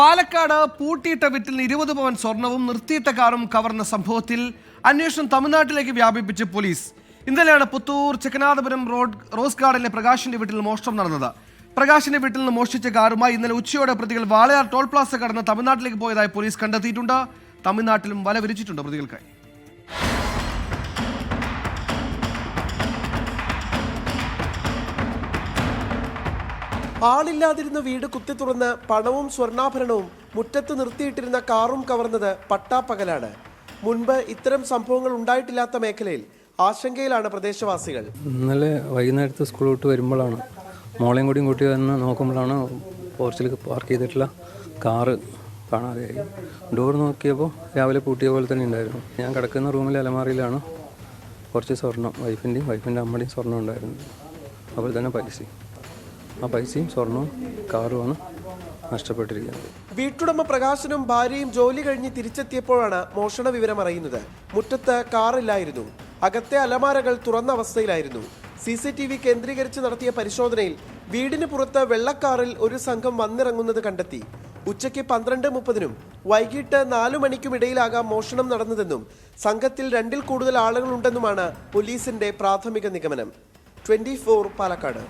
പാലക്കാട് പൂട്ടിയിട്ട വീട്ടിൽ 20 പവൻ സ്വർണവും നിർത്തിയിട്ട കാറും കവർന്ന സംഭവത്തിൽ അന്വേഷണം തമിഴ്നാട്ടിലേക്ക് വ്യാപിപ്പിച്ച് പോലീസ്. ഇന്നലെയാണ് പുത്തൂർ ചെക്കനാഥപുരം റോസ് ഗാർഡനിലെ പ്രകാശിന്റെ വീട്ടിൽ മോഷണം നടന്നത്. പ്രകാശിന്റെ വീട്ടിൽ നിന്ന് മോഷ്ടിച്ച കാറുമായി ഇന്നലെ ഉച്ചയോടെ പ്രതികൾ വാളയാർ ടോൾ പ്ലാസ കടന്ന് തമിഴ്നാട്ടിലേക്ക് പോയതായി പോലീസ് കണ്ടെത്തിയിട്ടുണ്ട്. തമിഴ്നാട്ടിലും വല വിരിച്ചിട്ടുണ്ട് പ്രതികൾക്കായി. ആളില്ലാതിരുന്ന വീട് കുത്തി തുറന്ന് പണവും സ്വർണ്ണാഭരണവും മുറ്റത്ത് നിർത്തിയിട്ടിരുന്ന കാറും കവർന്നത് പട്ടാപ്പകലാണ്. മുൻപ് ഇത്തരം സംഭവങ്ങൾ ഉണ്ടായിട്ടില്ലാത്ത മേഖലയിൽ ആശങ്കയിലാണ് പ്രദേശവാസികൾ. ഇന്നലെ വൈകുന്നേരത്ത് സ്കൂൾ വിട്ട് വരുമ്പോഴാണ് മോളെയും കൂടിയും കൂട്ടി വന്ന് നോക്കുമ്പോഴാണ് പോർച്ചിൽ പാർക്ക് ചെയ്തിട്ടുള്ള കാറ് കാണാതെയായി. ഡോർ നോക്കിയപ്പോൾ രാവിലെ പൂട്ടിയ പോലെ തന്നെ ഉണ്ടായിരുന്നു. ഞാൻ കിടക്കുന്ന റൂമിലെ അലമാറിയിലാണ് കുറച്ച് സ്വർണ്ണം, വൈഫിൻ്റെ അമ്മയുടെയും സ്വർണ്ണം ഉണ്ടായിരുന്നത്. അപ്പോൾ തന്നെ പൈസയും സ്വർണവും കാറുമാണ് നഷ്ടപ്പെട്ടിരിക്കുന്നത്. വീട്ടുടമ പ്രകാശനും ഭാര്യയും ജോലി കഴിഞ്ഞ് തിരിച്ചെത്തിയപ്പോഴാണ് മോഷണ വിവരം അറിയുന്നത്. മുറ്റത്ത് കാറില്ലായിരുന്നു. അകത്തെ അലമാരകൾ തുറന്ന അവസ്ഥയിലായിരുന്നു. CCTV കേന്ദ്രീകരിച്ച് നടത്തിയ പരിശോധനയിൽ വീടിന് പുറത്ത് വെള്ളക്കാറിൽ ഒരു സംഘം വന്നിറങ്ങുന്നത് കണ്ടെത്തി. ഉച്ചയ്ക്ക് 12:30-നും വൈകിട്ട് 4 മണിക്കുമിടയിലാകാം മോഷണം നടന്നതെന്നും സംഘത്തിൽ 2-ൽ കൂടുതൽ ആളുകളുണ്ടെന്നുമാണ് പോലീസിന്റെ പ്രാഥമിക നിഗമനം. 24 പാലക്കാട്.